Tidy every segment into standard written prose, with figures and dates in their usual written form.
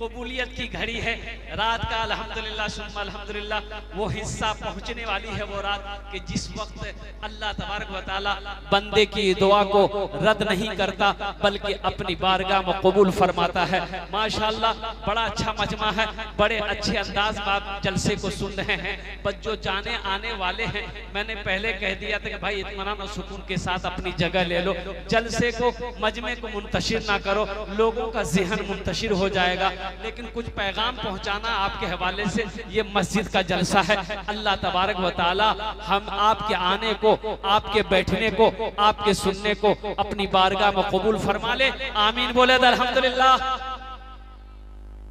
कबूलियत की घड़ी है, रात का अल्हम्दुलिल्लाह सुम्मा अल्हम्दुलिल्लाह वो हिस्सा पहुंचने वाली है, वो रात कि जिस वक्त अल्लाह तबारक व तआला बंदे की दुआ को रद्द नहीं करता बल्कि अपनी बारगाह में कबूल फरमाता है। माशाअल्लाह बड़ा अच्छा मजमा है, बड़े अच्छे अंदाज में आप जलसे को सुन रहे हैं। बस जो जाने आने वाले हैं, मैंने पहले कह दिया था कि भाई इत्मीनान और सुकून के साथ अपनी जगह ले लो, जलसे को मजमे को मुंतशिर ना करो, लोगों का जहन मुंतशिर हो जाएगा। लेकिन कुछ पैगाम पहुंचाना आपके हवाले से, ये मस्जिद का जलसा है। अल्लाह तबारक व तआला हम आपके आने को, आपके बैठने को, आपके सुनने को अपनी बारगाह में कबूल फरमा ले। आमीन बोले अल्हम्दुलिल्लाह।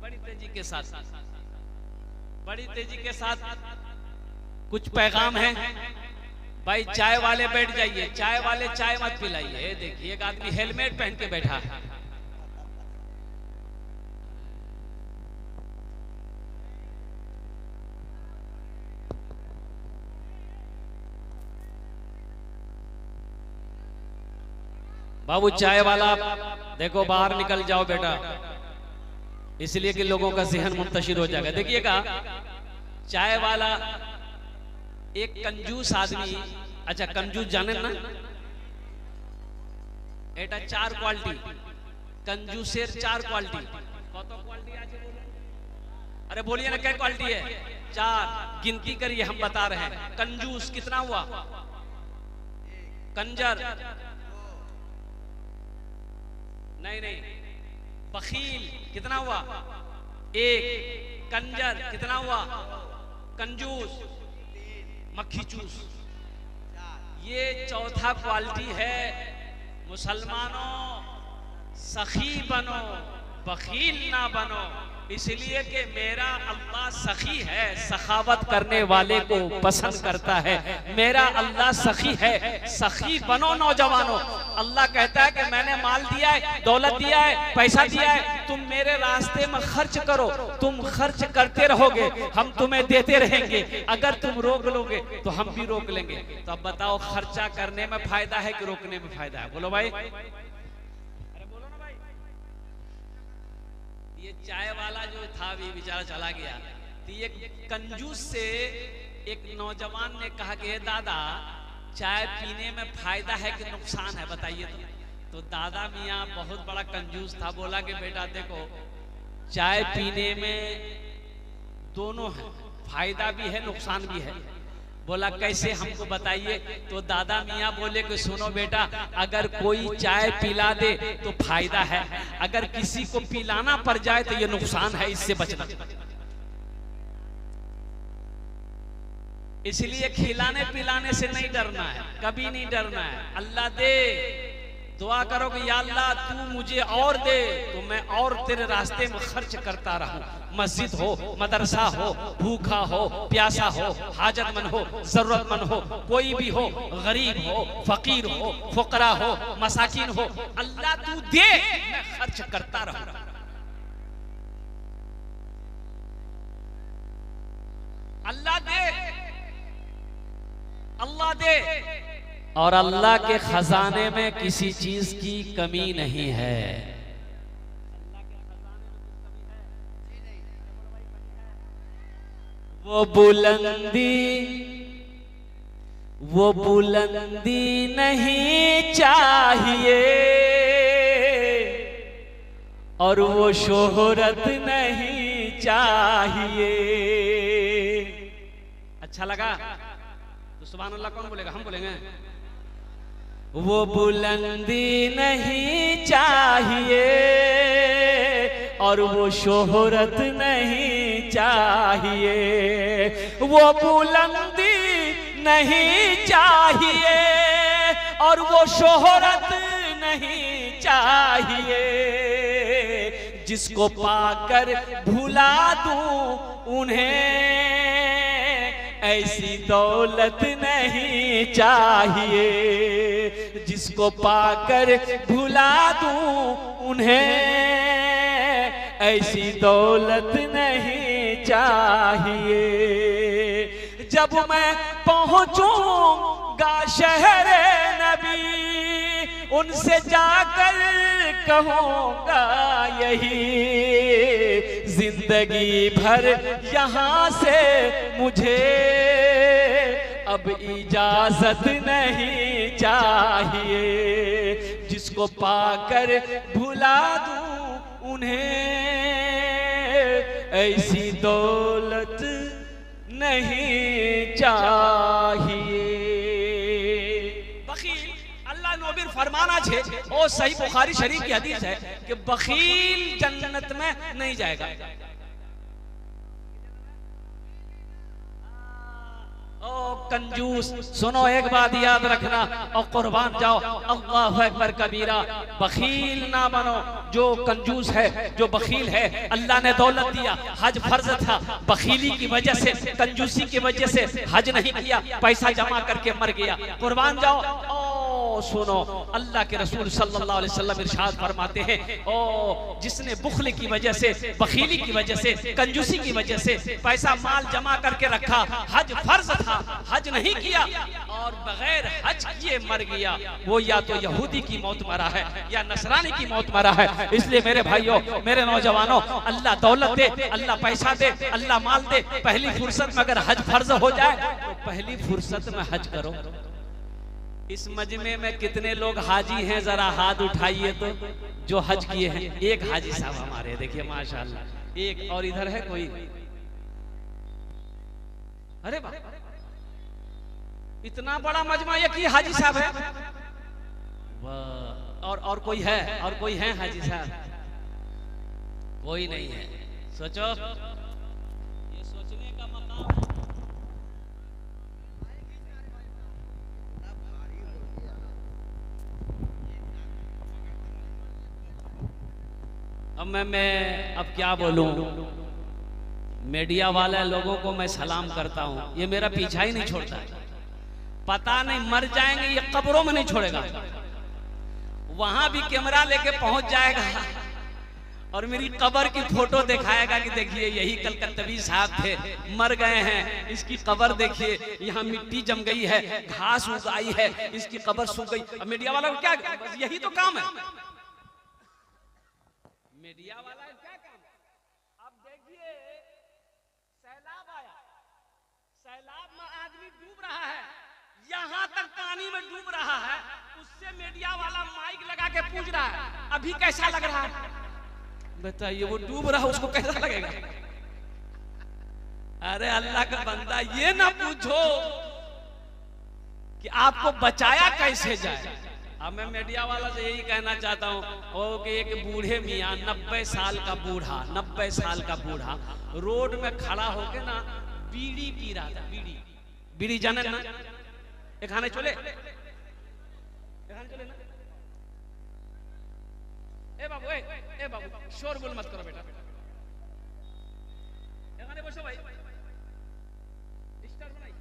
बड़ी तेजी के साथ, बड़ी तेजी के साथ कुछ पैगाम है। भाई चाय वाले बैठ जाइए, चाय वाले चाय मत पिलाइए। देखिए एक आदमी हेलमेट पहन के बैठा है। बाबू चाय वाला देखो बाहर निकल जाओ बेटा, इसलिए कि लोगों का जहन मुंतशिर हो जाएगा। देखिएगा चाय वाला एक कंजूस आदमी, अच्छा कंजूस जाने ना, एटा 4 क्वालिटी कंजूसेर 4 क्वालिटी। कत क्वालिटी आज बोलो, अरे बोलिए ना क्या क्वालिटी है? 4 गिनती करिए, हम बता रहे हैं। कंजूस कितना हुआ? कंजर नहीं, बखील कितना हुआ? 1। कंजर कितना हुआ? कंजूस, मक्खी चूस, ये चौथा क्वालिटी है। मुसलमानों सखी बनो, बखील ना बनो, इसलिए कि मेरा अल्लाह सखी है, सखावत करने वाले को पसंद करता है। मेरा अल्लाह सखी है, सखी बनो नौजवानों। अल्लाह कहता है कि मैंने माल दिया है, दौलत दिया है, पैसा दिया है, तुम मेरे रास्ते में खर्च करो। तुम खर्च करते रहोगे, हम तुम्हें देते रहेंगे। अगर तुम रोक लोगे तो हम भी रोक लेंगे। तो अब बताओ खर्चा करने में फायदा है कि रोकने में फायदा है? बोलो भाई, ये चाय वाला जो था भी बेचारा चला गया। तो ये कंजूस से एक नौजवान ने कहा कि दादा चाय पीने में फायदा है कि नुकसान है, बताइए। तो दादा मियाँ बहुत बड़ा कंजूस था, बोला कि बेटा देखो चाय पीने में दोनों है, फायदा भी है नुकसान भी है। बोला कैसे, हमको बताइए। तो दादा मियाँ बोले कि सुनो बेटा, अगर कोई चाय पिला दे तो फायदा है, अगर किसी को पिलाना पड़ जाए तो ये नुकसान है, इससे बचना। इसलिए खिलाने पिलाने से नहीं डरना है, कभी नहीं डरना है। अल्लाह दे, दुआ करो कि या अल्लाह तू मुझे और दे तो मैं और तेरे रास्ते में खर्च करता रहूं। मस्जिद हो, मदरसा हो, भूखा हो, प्यासा हो, हाजतमंद हो, जरूरतमंद हो, कोई भी हो, गरीब हो, फकीर हो, फुकरा हो, मसाकिन हो, अल्लाह तू दे, मैं खर्च करता रहूं। अल्लाह दे, अल्लाह दे। और अल्लाह के खजाने में किसी चीज की कमी नहीं है। वो बुलंदी नहीं चाहिए और वो शोहरत नहीं चाहिए। अच्छा लगा तो सुभान अल्लाह कौन बोलेगा? हम बोलेंगे। वो बुलंदी नहीं चाहिए और वो शोहरत नहीं चाहिए। वो बुलंदी नहीं चाहिए और वो शोहरत नहीं चाहिए। जिसको पाकर भुला दूं उन्हें ऐसी दौलत नहीं चाहिए। जिसको पाकर भुला दूं उन्हें ऐसी दौलत नहीं चाहिए। जब मैं पहुंचूंगा शहर नबी, उनसे जाकर कहूंगा यही, जिंदगी भर यहाँ से मुझे अब इजाजत नहीं चाहिए, जिसको पाकर भुला दूं उन्हें ऐसी दौलत नहीं चाहिए। बखील अल्लाह नबीर फरमाना छे ओ सही बुखारी शरीफ की हदीस है कि बखील जन्नत में नहीं जाएगा। ओ कंजूस सुनो, एक बात याद रखना और कुर्बान जाओ, अल्लाह अकबर कबीरा। बखील ना बनो। जो कंजूस है, जो बखील है, अल्लाह ने दौलत दिया, हज फर्ज था, बखीली की वजह से, कंजूसी की वजह से हज नहीं किया, पैसा जमा करके मर गया। कुर्बान जाओ। सुनो, अल्लाह के रसूल सल्लल्लाहु अलैहि वसल्लम इरशाद फरमाते हैं, ओ जिसने बुखल की वजह से, बखीली की वजह से, कंजूसी की वजह से पैसा माल जमा करके रखा, हज फर्ज था, हज नहीं किया और बगैर हज किए मर गया, वो या तो यहूदी की मौत मरा है या नसरानी की मौत मरा है। इसलिए मेरे भाइयों, मेरे नौजवानों, अल्लाह दौलत दे, अल्लाह पैसा दे, अल्लाह माल दे, पहली फुर्सत में अगर हज फर्ज हो जाए तो पहली फुर्सत में हज करो। इस मजमे में कितने लोग हाजी हैं, जरा हाथ उठाइए तो, जो हज किए हैं। एक हाजी साहब हमारे, देखिए माशाल्लाह, एक और इधर है कोई। अरे वाह, इतना बड़ा मजमा एक ही हाजी साहब है। वाह, और कोई है? और कोई है हाजी साहब? कोई नहीं है। सोचो, ये सोचने का मकाम है। अब मैं अब क्या बोलूं, मीडिया वाले लोगों को मैं सलाम करता हूं, ये मेरा पीछा ही नहीं छोड़ता। पता नहीं मर जाएंगे, ये कब्रों में नहीं छोड़ेगा, वहां भी कैमरा लेके पहुंच जाएगा और मेरी कब्र की फोटो दिखाएगा कि देखिए यही कलकत्तवी साहब थे, मर गए हैं, इसकी कब्र देखिए, यहाँ मिट्टी जम गई है, घास उगाई है, इसकी कब्र सूख गई। अब मीडिया वाला को क्या, यही तो काम है मीडिया वाला, क्या काम है? अब देखिए सैलाब आया, सैलाब में आदमी डूब रहा है, यहां तक पानी में डूब रहा है, उससे मीडिया वाला माइक लगा के पूछ रहा है अभी कैसा लग रहा है? बताइए, वो डूब रहा है, उसको कैसा लगेगा? अरे अल्लाह का बंदा, ये ना पूछो कि आपको बचाया कैसे जाए। अब मैं मीडिया वाला से यही कहना चाहता हूँ कि एक बूढ़े मियाँ, 90 साल का बूढ़ा, 90 साल का बूढ़ा रोड में खड़ा होके ना बीड़ी पी रहा था। बीड़ी, बीड़ी जाने ना, खाने चले ना। ए बाबू, ए बाबू, शोरगुल मत करो बेटा, एखाने बसो भाई, डिस्टर्ब नहीं।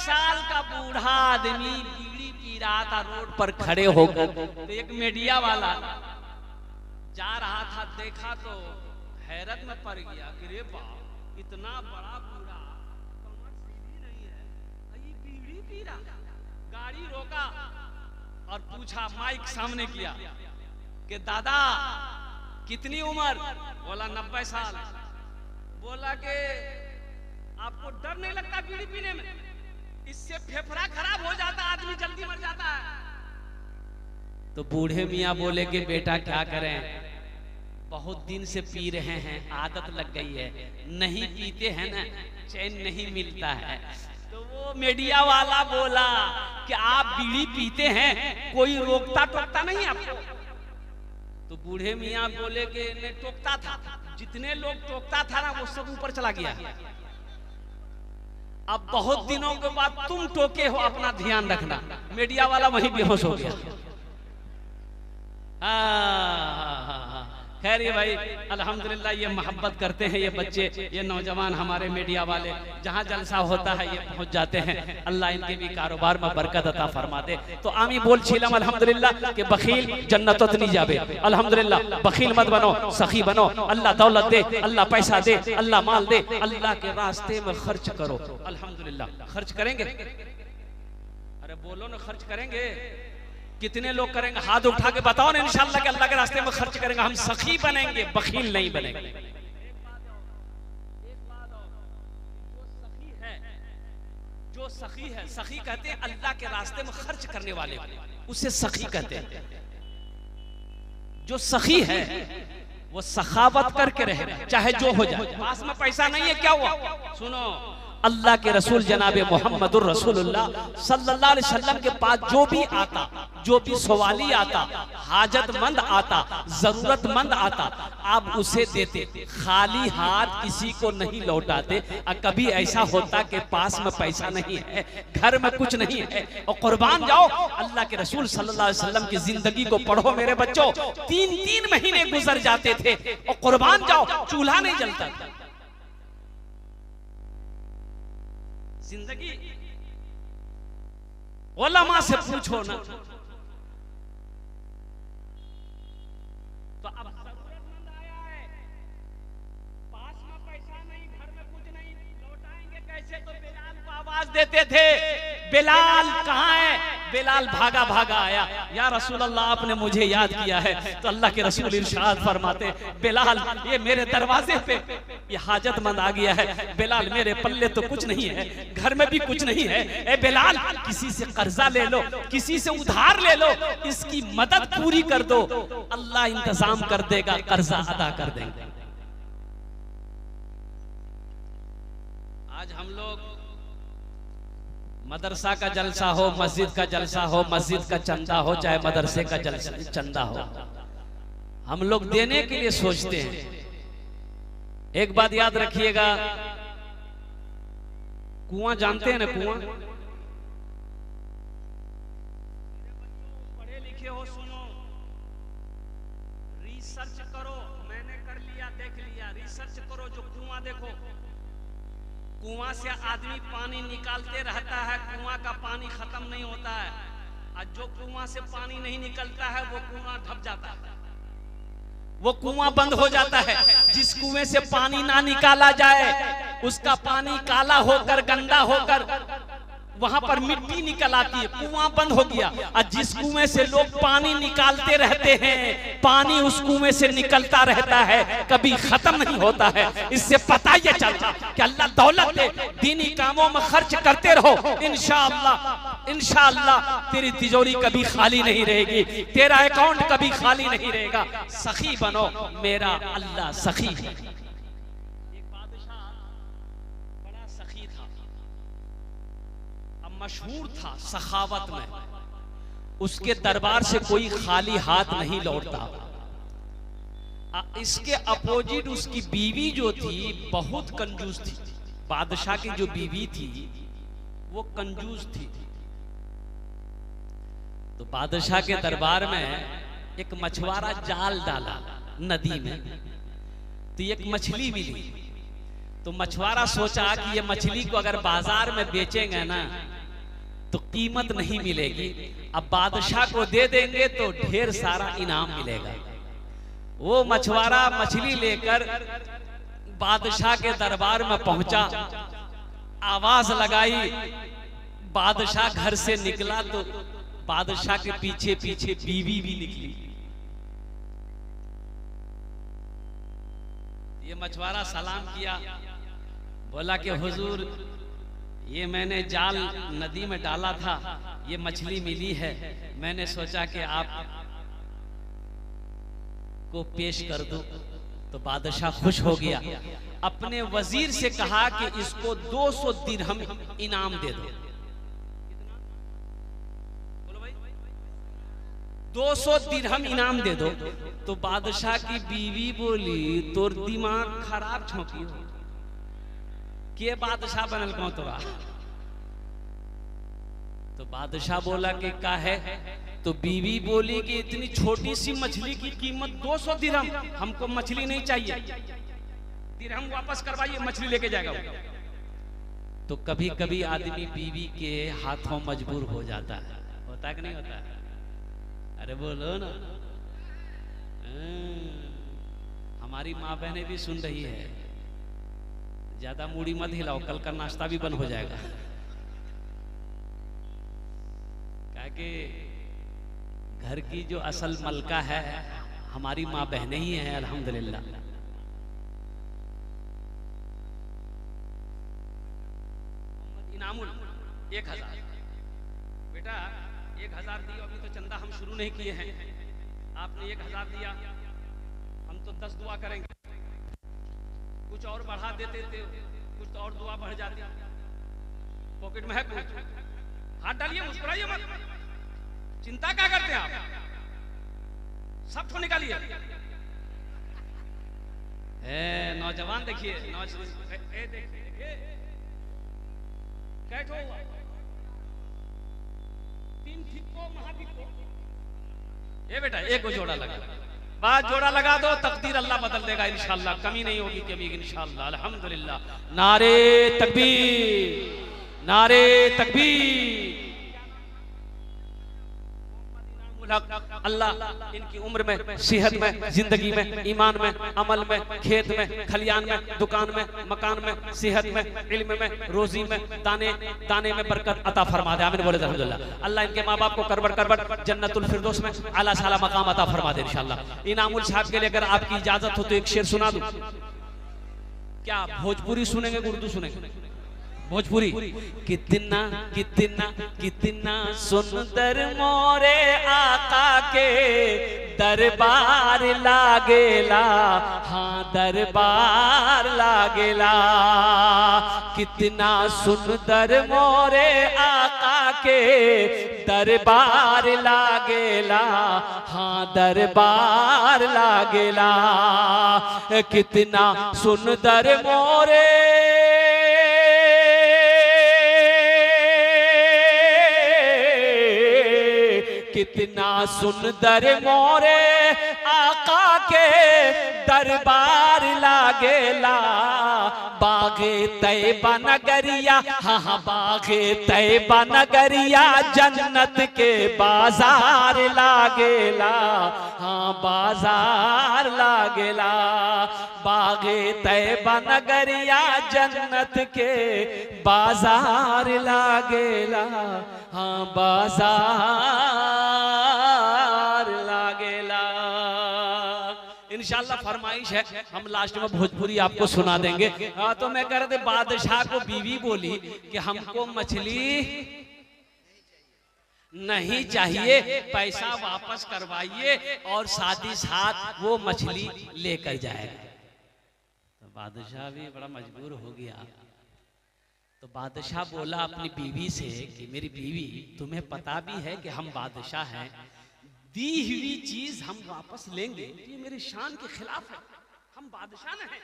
साल का बूढ़ा आदमी बीड़ी पी रहा था रोड पर खड़े होकर, तो एक मीडिया वाला जा रहा था, देखा तो हैरत में पड़ गया कि रे बाप, इतना बड़ा बूढ़ा, कमर सीधी नहीं है, ये बीड़ी पी रहा। गाड़ी रोका और पूछा, माइक सामने किया कि दादा कितनी उम्र? बोला 90 साल। बोला कि आपको डर नहीं लगता बीड़ी पीने में? इससे फेफड़ा खराब हो जाता, आदमी जल्दी मर जाता है। तो बूढ़े मियाँ बोले कि बेटा क्या करें, बहुत दिन से पी रहे हैं, आदत लग गई है, नहीं पीते हैं ना चैन नहीं मिलता है। तो वो मीडिया वाला बोला कि आप बीड़ी पीते हैं, कोई रोकता टोकता नहीं आपको? तो बूढ़े मियाँ बोले कि नहीं टोकता था, जितने लोग टोकता था ना वो सब ऊपर चला गया। अब बहुत दिनों के बाद तुम टोके हो, अपना ध्यान रखना। मीडिया वाला वहीं बेहोश हो गया। खैर ये भाई अल्हम्दुलिल्लाह ये मोहब्बत करते हैं ये बच्चे, ये नौजवान हमारे मीडिया वाले, जहाँ जलसा होता है ये पहुँच जाते हैं। अल्लाह इनके भी कारोबार में बरकत अता फरमा दे। तो आमी बोल छिलम अल्हम्दुलिल्लाह कि बखील जन्नतत नहीं जाबे। अल्हम्दुलिल्लाह बखील मत बनो, सखी बनो। अल्लाह दौलत दे, अल्लाह पैसा दे, अल्लाह माल दे, अल्लाह के रास्ते में खर्च करो। अल्हम्दुलिल्लाह खर्च करेंगे, अरे बोलो ना खर्च करेंगे। कितने लोग करेंगे? हाथ उठा के बताओ ना। इंशाअल्लाह के अल्लाह के रास्ते में खर्च करेंगे। हम सखी बनेंगे, बखील नहीं बनेंगे। जो सखी है, सखी कहते हैं अल्लाह के रास्ते में खर्च करने वाले, उसे सखी कहते हैं। जो सखी है वो सखावत करके रहे, चाहे जो हो जाए। पास में पैसा नहीं है, क्या हुआ? सुनो, अल्लाह के रसूल जनाबे मोहम्मदुर रसूलुल्लाह सल्लल्लाहु अलैहि वसल्लम के पास जो भी आता, जो भी सवाली आता, हाजतमंद आता, जरूरतमंद आता, आप उसे देते, खाली हाथ किसी को नहीं लौटाते। कभी ऐसा होता कि पास में पैसा नहीं है, घर में कुछ नहीं है और कुर्बान जाओ। अल्लाह के रसूल सल्लल्लाहु अलैहि वसल्लम की जिंदगी को पढ़ो मेरे बच्चों, 3-3 महीने गुजर जाते थे और कुर्बान जाओ, चूल्हा नहीं जलता था। जिंदगी उलमा से पूछो ना। तो अब जरूरतमंद आया है, पास में पैसा नहीं, घर में कुछ नहीं, लौटाएंगे कैसे? तो बिलाल को आवाज देते थे, बिलाल कहाँ है? बिलाल भागा भागा आया, या रसूल अल्लाह आपने मुझे याद किया है। तो अल्लाह के रसूल इरशाद फरमाते, बिलाल ये मेरे दरवाजे पे ये हाजतमंद आ गया है। बिलाल मेरे पल्ले तो कुछ नहीं है, घर में भी कुछ नहीं है। ए बिलाल किसी से कर्जा ले लो, किसी से उधार ले लो, इसकी मदद पूरी कर दो, अल्लाह इंतजाम कर देगा, कर्जा अदा कर देंगे। आज हम लोग मदरसा का जलसा हो, मस्जिद का जलसा हो, मस्जिद का चंदा हो, चाहे मदरसे का जलसा चंदा हो, हम लोग देने के लिए सोचते हैं। एक बात याद रखिएगा, कुआं जानते हैं ना? कुआं, पढ़े लिखे हो, सुनो, रिसर्च करो। मैंने कर लिया, देख लिया, रिसर्च करो। जो कुआं देखो, कुआं से आदमी पानी निकालते रहता है, कुआं का पानी खत्म नहीं होता है। और जो कुआं से पानी नहीं निकलता है वो कुआं ढक जाता है, वो कुआं बंद हो जाता है। जिस कुएं से पानी ना निकाला जाए उसका पानी काला होकर, गंदा होकर वहां पर मिट्टी निकल आती है, कुआं बंद हो गया। और जिस कुएं से लोग पानी निकालते रहते हैं, पानी उस कुएं से निकलता रहता है, कभी खत्म नहीं होता है। इससे पता ये चलता कि अल्लाह दौलत दे, दीनी कामों में खर्च करते रहो, इंशाअल्लाह इंशाअल्लाह तेरी तिजोरी कभी खाली नहीं रहेगी, तेरा अकाउंट कभी खाली नहीं रहेगा। सखी बनो, मेरा अल्लाह सखी है। मशहूर था सखावत में, उसके दरबार से कोई खाली हाथ नहीं लौटता। इसके अपोजिट उसकी बीवी जो थी बहुत कंजूस थी। बादशाह की जो बीवी थी वो कंजूस थी। तो बादशाह के दरबार में एक मछुआरा जाल डाला नदी में, तो एक मछली मिली। तो मछुआरा सोचा कि ये मछली को अगर बाजार में बेचेंगे ना तो कीमत नहीं मिलेगी, अब बादशाह को दे देंगे तो ढेर सारा इनाम मिलेगा। वो मछुआरा मछली लेकर बादशाह के दरबार में पहुंचा, आवाज लगाई, बादशाह घर से निकला तो बादशाह के पीछे पीछे बीवी भी निकली। ये मछुआरा सलाम किया, बोला कि हुजूर ये मैंने जाल नदी में डाला था, ये मछली मिली है, मैंने सोचा कि आप को पेश कर दूं। तो बादशाह खुश हो गया, अपने वजीर से कहा कि इसको 200 दिरहम इनाम दे दो। 200 दिरहम इनाम दे दो। तो बादशाह की बीवी बोली, तोर दिमाग खराब छोकी हो के बादशाह बनल कौन तोरा? तो बादशाह बोला कि क्या है? तो बीवी बोली कि इतनी छोटी सी मछली की कीमत 200 दिरहम, हमको मछली नहीं चाहिए, दिरहम वापस करवाइए, मछली लेके जाएगा वो। तो कभी कभी आदमी बीवी के हाथों मजबूर हो जाता है, होता है कि नहीं होता है? अरे बोलो ना। हमारी माँ बहनें भी सुन रही है, ज्यादा मूड़ी मत हिलाओ, कल का नाश्ता भी बंद हो जाएगा। कि घर की जो असल मलका है हमारी माँ बहनें ही हैं, अल्हम्दुलिल्लाह। इनामुल 1000 बेटा, 1000 दिया, अभी तो चंदा हम शुरू नहीं किए हैं, आपने 1000 दिया, हम तो 10 दुआ करेंगे, कुछ और बढ़ा देते थे, कुछ तो और दुआ बढ़ जाती। पॉकेट में है कुछ, हाथ डालिए, मुस्कुराइए मत, चिंता क्या करते हैं आप, सब तो निकालिए। नौजवान देखिए, देखिए कैठो हुआ, 3 ठिक्को महाभिक्को। ये बेटा एक को जोड़ा लगा, बात जोड़ा लगा दो, तकदीर अल्लाह बदल देगा इंशाअल्लाह, कमी नहीं होगी कभी इंशाअल्लाह, अल्हम्दुलिल्लाह। नारे तकबीर, नारे तकबीर। अल्लाह इनकी उम्र में, सेहत में, जिंदगी में, ईमान में, अमल में, खेत में, खलियान में, दुकान में, मकान में, सेहत में, इल्म में, रोजी में, दाने दाने में बरकत अता फरमा दे। आमीन बोले अल्हम्दुलिल्लाह। अल्लाह इनके माँ बाप को करबट करबट जन्नतुल फिरदौस में आला साला मकाम अता फरमा दे इंशाअल्लाह। इनामुल साहब के लिए अगर आपकी इजाजत हो तो एक शेर सुना दूं। क्या भोजपुरी सुनेंगे, उर्दू सुनेंगे? भोजपुरी। कितना कितना कितना सुंदर मोरे आका के दरबार लागेला, हाँ दरबार लागेला। कितना सुंदर मोरे आका के दरबार लागेला, हाँ दरबार लागेला। कितना सुंदर मोरे कितना सुंदर मोरे आका के दरबार लागेला। बागे तैबा नगरिया, हाँ बागे तैबा नगरिया जन्नत के बाजार लागेला, हाँ बाजार लागेला। बागे तैबा नगरिया जन्नत के बाजार लागेला, हाँ बाजार लागेला। इंशाअल्लाह फरमाइश है, हम लास्ट में भोजपुरी आपको सुना देंगे। हाँ तो मैं कह रहा था, बादशाह को बीवी बोली कि हमको मछली नहीं चाहिए, पैसा वापस करवाइए और साथ ही साथ वो मछली लेकर जाएगा। तो बादशाह भी बड़ा मजबूर हो गया। तो बादशाह बोला अपनी बीवी से कि मेरी बीवी, तुम्हें पता भी है कि हम बादशाह हैं, दी हुई चीज हम वापस लेंगे ये मेरी शान के खिलाफ है। हम बादशाह न हैं,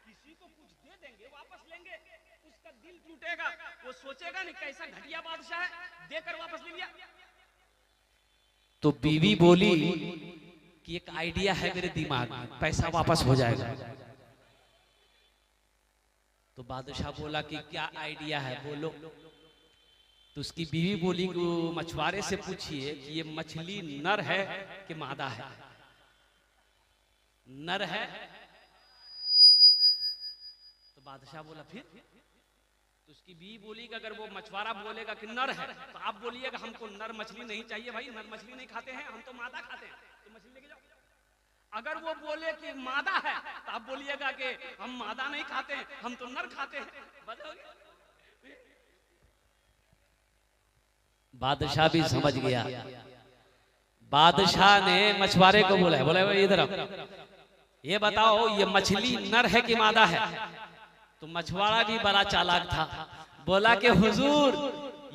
किसी को कुछ दे देंगे वापस लेंगे, उसका दिल टूटेगा, वो सोचेगा नहीं कैसा घटिया बादशाह है, देकर वापस ले लिया। तो बीवी बोली कि एक आइडिया है मेरे दिमाग में, पैसा वापस हो जाएगा। तो बादशाह बोला कि क्या आइडिया है, बोलो। तो उसकी बीवी बोली कि मछुआरे से पूछिए कि ये मछली नर है कि मादा है। नर है। तो बादशाह बोला फिर। तो उसकी बीवी बोली कि अगर वो मछुआरा बोलेगा कि नर है तो आप बोलिएगा हमको नर मछली नहीं चाहिए भाई, नर मछली नहीं खाते हैं हम, तो मादा खाते हैं, तो मछली लेके जाओ। अगर वो बोले कि मादा है तो आप बोलिएगा कि हम मादा नहीं खाते हैं, हम तो नर खाते हैं। बादशाह भी समझ गया। बादशाह ने मछुआरे को बोला इधर ये बताओ ये मछली नर है कि मादा है। तो मछुआरा भी बड़ा चालाक था, बोला कि हुजूर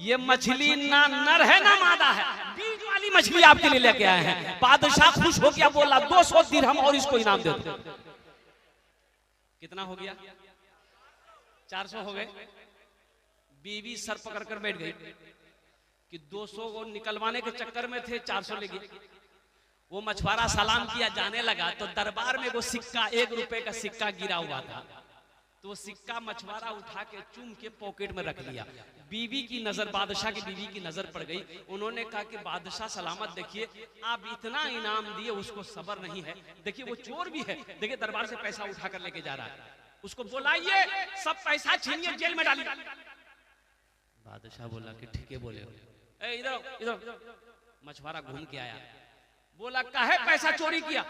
ये मछली ना नर है ना मादा है, बीज वाली मछली आपके लिए लेके आए हैं। बादशाह खुश हो गया, बोला 200 दिरहम और इसको इनाम दे दो। कितना हो गया? 400 हो गए। बीवी सर पकड़ कर बैठ गई। कि 200 को निकलवाने के चक्कर में थे, 400 ले गए। वो मछुआरा सलाम किया, जाने लगा तो दरबार में वो सिक्का, 1 रुपए का सिक्का गिरा हुआ था। तो वो सिक्का मछुआरा उठा के चूम के पॉकेट में रख लिया। बीवी की नजर, बादशाह की बीवी की नजर पड़ गई। उन्होंने कहा कि बादशाह सलामत, देखिए आप इतना इनाम दिए, उसको सबर नहीं है, देखिए वो चोर भी है, देखिए दरबार से पैसा उठा कर लेके जा रहा है, उसको बुलाइए, सब पैसा छीनिए, जेल में डालिए। बादशाह बोला कि ठीक है, बोले इधर इधर। मछुआरा घूम के आया, बोला काहे पैसा चोरी किया?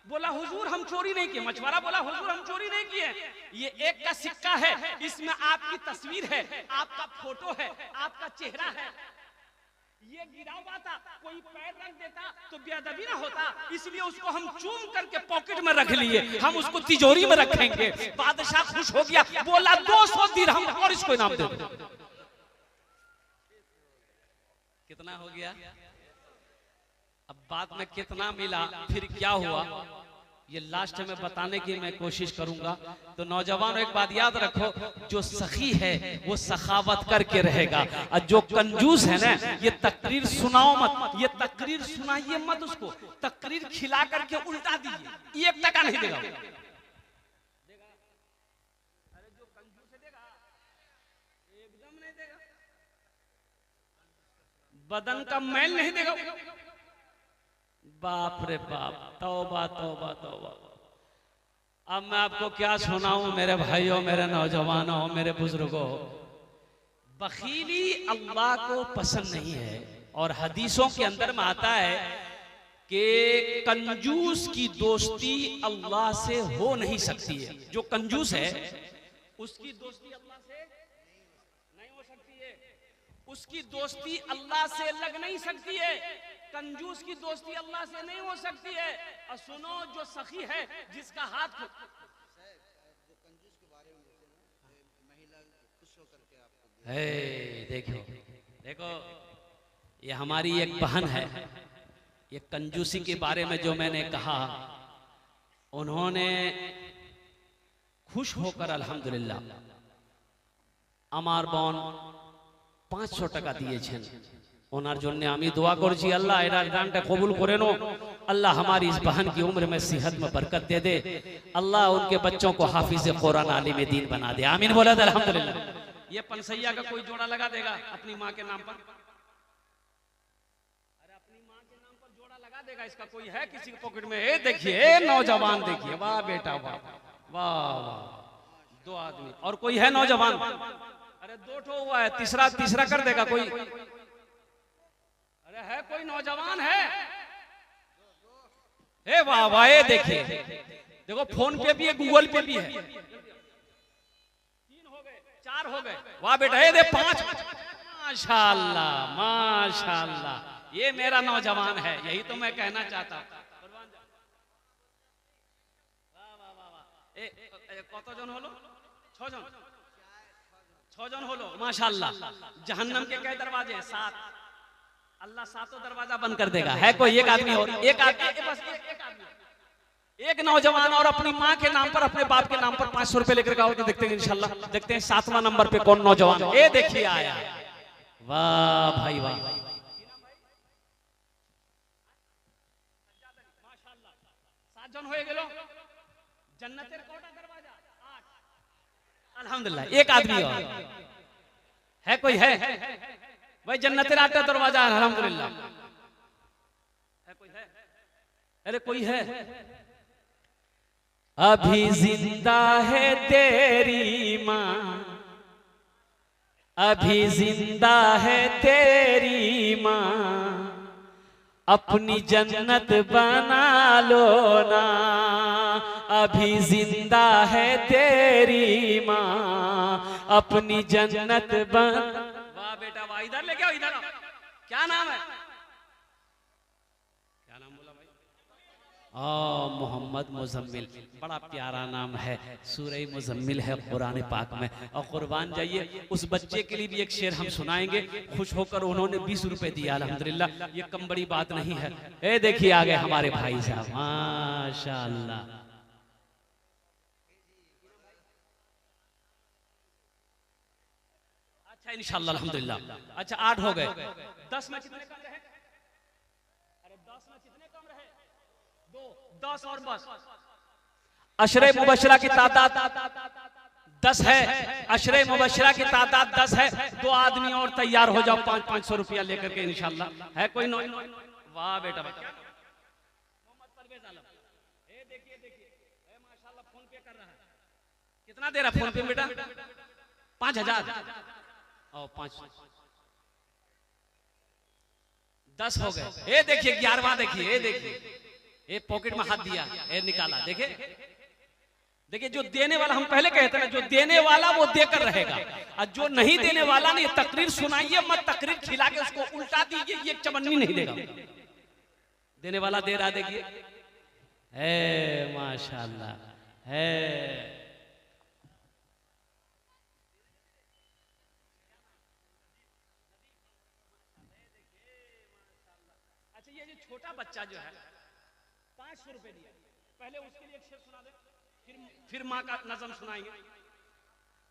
बोला हुजूर हम चोरी नहीं किए। मछुआरा बोला हुजूर हम चोरी नहीं किए, ये 1 का सिक्का है, इसमें आपकी तस्वीर है, आपका फोटो है, आपका चेहरा है, ये गिरा हुआ था, कोई पैर रख देता तो बेअदबी ना होता, इसलिए उसको हम चूम करके पॉकेट में रख लिए, हम उसको तिजोरी में रखेंगे। बादशाह खुश हो गया, बोला 200 दिरहम और इसको इनाम दे दो। कितना हो गया? अब बाद में कितना मिला, फिर क्या हुआ, ये लास्ट में बताने की मैं कोशिश करूंगा। तो नौजवानों एक बात याद रखो, जो सखी है वो सखावत करके रहेगा, और जो कंजूस है ना, ये तकरीर सुनाओ मत, ये तकरीर सुनाइए मत उसको, तकरीर खिला करके उल्टा दीजिए, 1 टका नहीं देगा। अरे जो कंजूस देगा एकदम नहीं देगा, बदन का मैल नहीं देगा। बाप रे बाप, तौबा तौबा तौबा। अब मैं आपको क्या सुनाऊं मेरे भाइयों, मेरे नौजवानों, मेरे बुजुर्गों, बखीली अल्लाह को पसंद नहीं है। और हदीसों के अंदर में आता है कि कंजूस की दोस्ती अल्लाह से हो नहीं सकती है। जो कंजूस है उसकी दोस्ती अल्लाह से नहीं हो सकती है, उसकी दोस्ती अल्लाह से लग नहीं सकती है, कंजूस की दोस्ती अल्लाह से नहीं हो सकती है। और सुनो, जो सखी है जिसका हाथ जो कंजूस के बारे में महिला खुश होकर के आपको देखो देखो, ये हमारी एक बहन है, ये कंजूसी के बारे में जो मैंने कहा, उन्होंने खुश होकर अल्हम्दुलिल्लाह আমার বোন 500 টাকা দিয়েছেন। ওনার জন্য আমি দোয়া করছি, আল্লাহ এর দানটা কবুল করে নো, अल्लाह हमारी इस बहन की उम्र में सेहत में बरकत दे दे, अल्लाह उनके बच्चों को हाफिज कुरान आलिम दीन बना दे, आमीन बोला था अल्हम्दुलिल्लाह। ये पनसैया का कोई जोड़ा लगा देगा अपनी माँ के नाम पर? अरे अपनी माँ के नाम पर जोड़ा लगा देगा, इसका कोई है किसी के पॉकेट में? ए देखिए नौजवान, देखिए वाह बेटा वाह वाह वाह, 2 आदमी और कोई है नौजवान? अरे 2 ठो हुआ है, तीसरा कर देगा कोई? अरे है कोई नौजवान है? हे वाह वाह, ये देखिए, देखो फोन पे भी है, गूगल पे भी है। 3 हो गए, 4 हो गए, वाह बेटा, ये दे 5, माशाअल्लाह माशाअल्लाह, ये मेरा नौजवान है, यही तो मैं कहना चाहता हूँ। কতজন হলো? 6 জন, 6 জন হলো, माशाअल्लाह। जहन्नम के कई दरवाजे? 7। अल्लाह 7 दरवाजा बंद कर देगा। है कोई एक आदमी और? एक आदमी, बस एक आदमी, एक नौजवान और अपनी माँ के नाम पर, अपने बाप के नाम पर 500 रुपए लेकर आओ तो देखते हैं इंशाल्लाह, देखते हैं 7वां नंबर पे कौन नौजवान। ये देखिए आया, वाह भाई वाह, माशाअल्लाह 7 জন হয়ে গেল। जन्नतेर कोटा दरवाजा 8, अल्हम्दुलिल्लाह। एक आदमी और है कोई? है भाई, जन्नतेर 8 दरवाजा अल्हम्दुलिल्लाह। है कोई? है? अरे कोई है? अभी जिंदा है तेरी माँ, अभी जिंदा है तेरी माँ, अपनी जन्नत बना लो ना, अभी जिंदा है तेरी माँ, अपनी जन्नत बन। वाह बेटा वाह, इधर लेके आओ, इधर आओ। क्या नाम है? क्या नाम बोला भाई? मोहम्मद मुजम्मिल, बड़ा प्यारा नाम है, सूरह मुजम्मिल है कुरान पाक में। और कुर्बान जाइए, उस बच्चे के लिए भी एक शेर हम सुनाएंगे। खुश होकर उन्होंने 20 रुपए दिया, अल्हम्दुलिल्लाह, ये कम बड़ी बात नहीं है। ए देखिए आ गए हमारे भाई साहब, माशाअल्लाह। अच्छा इंशाल्लाह अल्हम्दुलिल्लाह। अच्छा 8 हो गए, 10 में कितने कम रहे? अरे 10 में कितने कम रहे? 2, 10 और बस। अशरे मुबशरा की तादाद 10 है, अशरे मुबशरा की तादाद 10 है। 2 आदमी और तैयार हो जाओ 500 रुपया लेकर के इंशाल्लाह। है कोई नौ? वाह बेटा वाह, मोहम्मद परवेज आलम, ये देखिए देखिए, माशाल्लाह फोन पे कर रहा है। कितना दे रहा फोन पे बेटा? 5000 और 5 10 हो गए। ये देखिए 11वां देखिए, ये देखिए, ये पॉकेट में हाथ दिया, ये निकाला, देखिए देखिए। जो देने वाला, हम पहले कहते हैं जो देने वाला वो देकर रहेगा, और जो नहीं देने वाला नहीं, तकरीर सुनाइए मत, तकरीर खिला के उसको उल्टा दीजिए, ये चवन्नी नहीं देगा। देने वाला दे रहा, देखिए है माशाल्लाह है। अच्छा ये जो छोटा बच्चा जो है 500 रुपए दिया, पहले उसके लिए एक शेर सुना दे, फिर माँ का नज़म सुनाएंगे।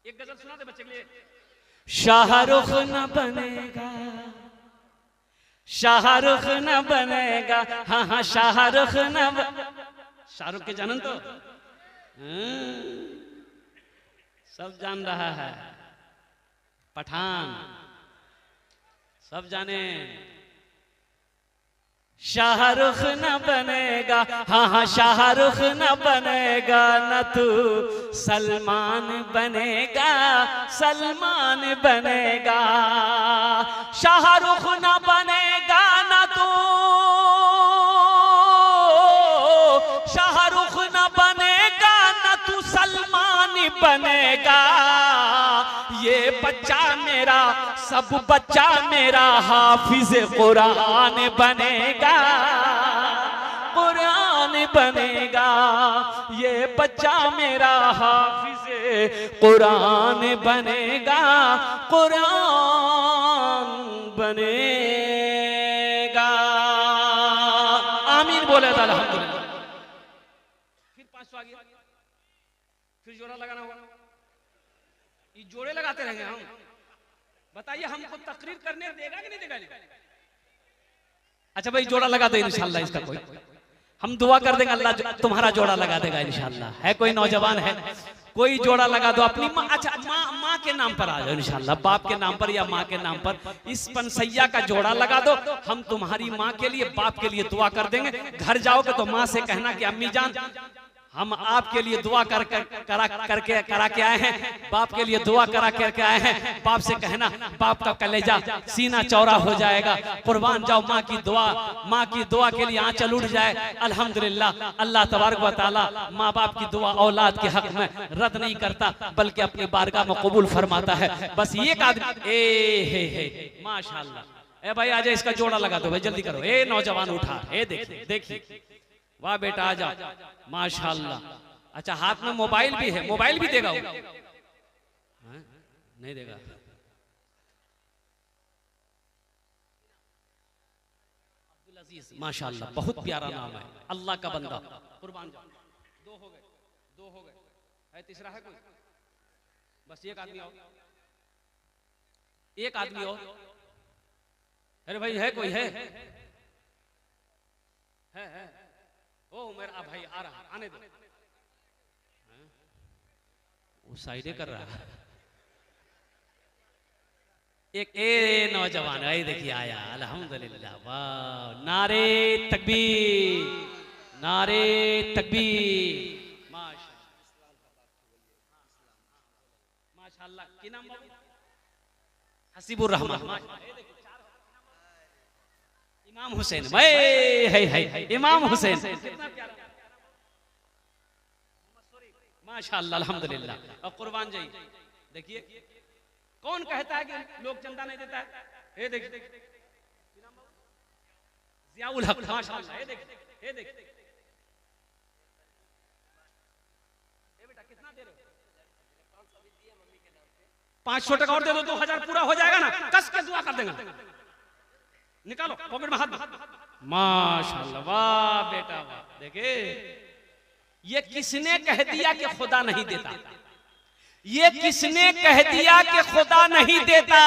एक गजल सुना दे बच्चे के लिए। शाहरुख न बनेगा, शाहरुख न बनेगा, हाँ हाँ शाहरुख न, शाहरुख के जानन तो सब जान रहा है, पठान सब जाने। शाहरुख न बनेगा, हाँ हाँ शाहरुख न बनेगा, न तू सलमान बनेगा, सलमान बनेगा। शाहरुख न बनेगा, न तू शाहरुख न बनेगा, न तू सलमान बनेगा। ये बच्चा मेरा, सब बच्चा मेरा हाफिज कुरान बनेगा, कुरान बनेगा। ये बच्चा मेरा हाफिज कुरान बनेगा, कुरान बनेगा। आमीन बोले तो अल्हम्दुलिल्लाह। फिर 500 आ गया, फिर जोड़ा लगाना होगा। ये जोड़े लगाते रहेंगे हम, बताइए हमको तकरीर करने देगा कि नहीं देगा? अच्छा भाई जोड़ा लगा दे इंशाल्लाह, इसका कोई हम दुआ कर देंगे, अल्लाह तुम्हारा जोड़ा लगा देगा इंशाल्लाह। है कोई नौजवान है, कोई जोड़ा लगा दो अपनी माँ। अच्छा माँ के नाम पर आ जाओ इंशाल्लाह, बाप के नाम पर या माँ के नाम पर इस पनसैया का जोड़ा लगा दो। हम तुम्हारी माँ के लिए, बाप के लिए दुआ कर देंगे। घर जाओगे तो माँ से कहना कि अम्मी जान हम आपके लिए दुआ करा के आए हैं, बाप के लिए दुआ करा करके आए हैं। बाप से कहना बाप का कलेजा सीना चौड़ा हो जाएगा, कुर्बान जाओ माँ की दुआ, माँ की दुआ के लिए आंचल उठ जाए। अल्हम्दुलिल्लाह अल्लाह तबारक व तआला माँ बाप की दुआ औलाद के हक में रद्द नहीं करता, बल्कि अपनी बारगाह में कबूल फरमाता है। बस एक आदमी ए माशाल्लाह, ए भाई आजा इसका जोड़ा लगा दो भाई, जल्दी करो। ए नौजवान उठा, ए देखिए देखिए, वाह बेटा आजा माशाल्लाह। अच्छा हाथ में मोबाइल भी है, मोबाइल भी देगा वो? नहीं देगा। अब्दुल अजीज माशाल्लाह, बहुत प्यारा नाम है, अल्लाह का बंदा, कुर्बान जाओ। 2 हो गए, 2 हो गए, है तीसरा है कोई? बस एक आदमी और, एक आदमी और। अरे भाई है कोई? है ओ मेरा भाई आ रहा, आने दो। वो साइडे कर रहा है। एक ए नौजवान है, देखिए आया, अल्हम्दुलिल्लाह, वाह, नारे तकबीर, नारे तकबीर। माशाल्लाह की नाम हसीबुर रहमान, इमाम हुसैन, है इमाम हुसैन, माशाअल्लाह अल्हम्दुलिल्लाह। और कुर्बान जाइए, देखिए कौन कहता है कि लोग चंदा नहीं देता है? ये देखिए जियाउल हक माशाअल्लाह, ये देखिए, ये देखिए, ये बेटा कितना दे रहे हो? 500 टका और दे दो, 2000 पूरा हो जाएगा ना, कस के दुआ कर देगा। निकालो पॉकेट में हाथ, माशाल्लाह, वाह बेटा वाह। देखिए ये किसने कह दिया कि खुदा नहीं देता? ये किसने कह दिया कि खुदा नहीं देता?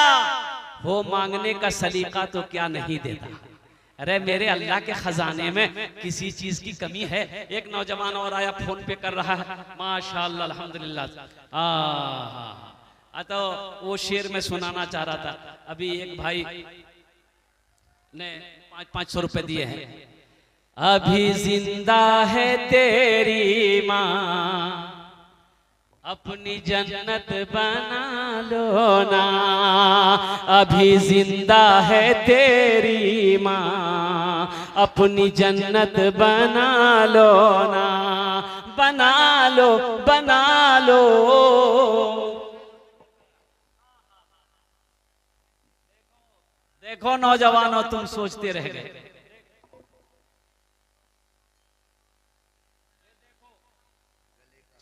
वो मांगने का सलीका तो क्या नहीं देता? अरे मेरे अल्लाह के खजाने में किसी चीज की कमी है? एक नौजवान और आया, फोन पे कर रहा है, माशाअल्लाह अल्हम्दुलिल्लाह। तो वो शेर में सुनाना चाह रहा था। अभी एक भाई ने 500 रुपए दिए हैं। अभी जिंदा है तेरी माँ, अपनी जन्नत बना लो ना। अभी जिंदा है तेरी माँ, अपनी जन्नत बना लो ना। बना लो, बना लो। देखो नौजवानों, तुम सोचते रह गए।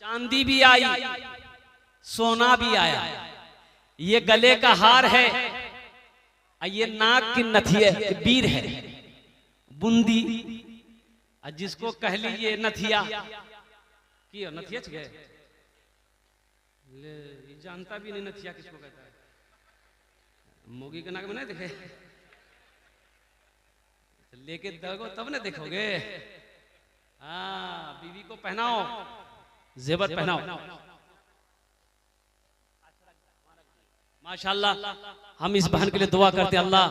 चांदी भी आई, सोना भी आया। ये गले का हार है, ये नाक की नथिया बीर है, बूंदी। जिसको कह लीजिए नथिया की नथिया गए, जानता भी नहीं नथिया किसको कहता है। मोगी के नाक में नहीं देखे, लेके दगो तब न देखोगे। हाँ, बीवी को पहनाओ, जेवर पहनाओ। माशाल्लाह, हम इस बहन के लिए दुआ करते हैं। अल्लाह,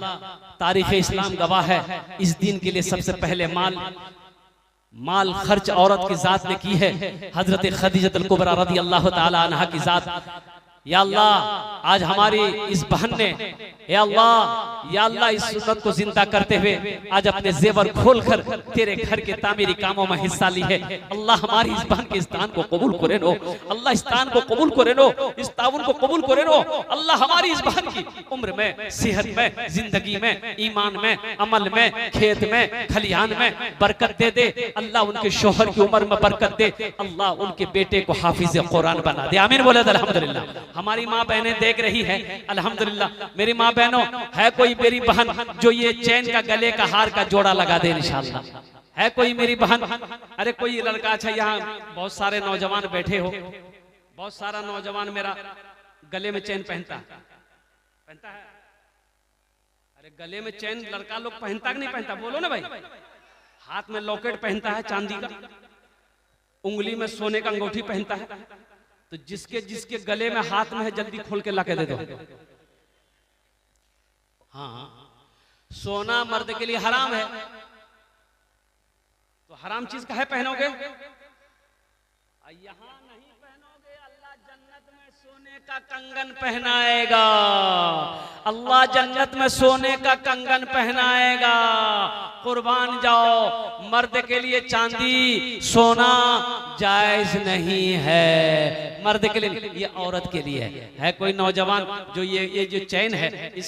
तारीख इस्लाम गवाह है, इस दिन के लिए सबसे पहले माल खर्च औरत की जात ने की है। हजरत खदीजतुल कुबरा रज़ी अल्लाह ताला अन्हा की जात। या अल्लाह, आज हमारी इस बहन ने, या अल्लाह इस सुन्नत को जिंदा करते हुए आज अपने जेवर खोलकर तेरे घर के तामीरी कामों में हिस्सा ली है। अल्लाह, हमारी इस बहन के इस दान को कबूल करे नो। अल्लाह, इस दान को कबूल करे नो, इस ताउन को कबूल करे नो। अल्लाह, हमारी इस बहन की उम्र में, सेहत में, जिंदगी में, ईमान में, अमल में, खेत में, खलिहान में बरकत दे दे। अल्लाह, उनके शोहर की उम्र में बरकत दे। अल्लाह, उनके बेटे को हाफिज कुरान बना दे। आमीन बोले अल्हम्दुलिल्लाह। हमारी माँ बहनें देख रही है, अल्हम्दुलिल्लाह। मेरी माँ बहनों, है कोई मेरी बहन जो ये चैन का, गले का हार का जोड़ा लगा दे इंशाअल्लाह? है कोई मेरी बहन? अरे कोई लड़का, अच्छा यहाँ बहुत सारे नौजवान बैठे हो, बहुत सारा नौजवान मेरा गले में चैन पहनता है। अरे गले में चैन लड़का लोग पहनता कि नहीं पहनता? बोलो ना भाई। हाथ में लॉकेट पहनता है चांदी का, उंगली में सोने का अंगूठी पहनता है। तो जिसके गले में हाथ में है, जल्दी खोल के लाके दे दो। हाँ, सोना मर्द के लिए हराम है, तो हराम चीज का है पहनोगे? यहाँ नहीं पहनोगे, अल्लाह जन्नत में सोने का कंगन पहनाएगा। अल्लाह जन्नत में सोने का कंगन पहनाएगा। कुर्बान जाओ, मर्द के लिए चांदी सोना जायज नहीं है। मर्द के लिए, ये औरत के लिए है। कोई नौजवान जो ये जो चैन है, इस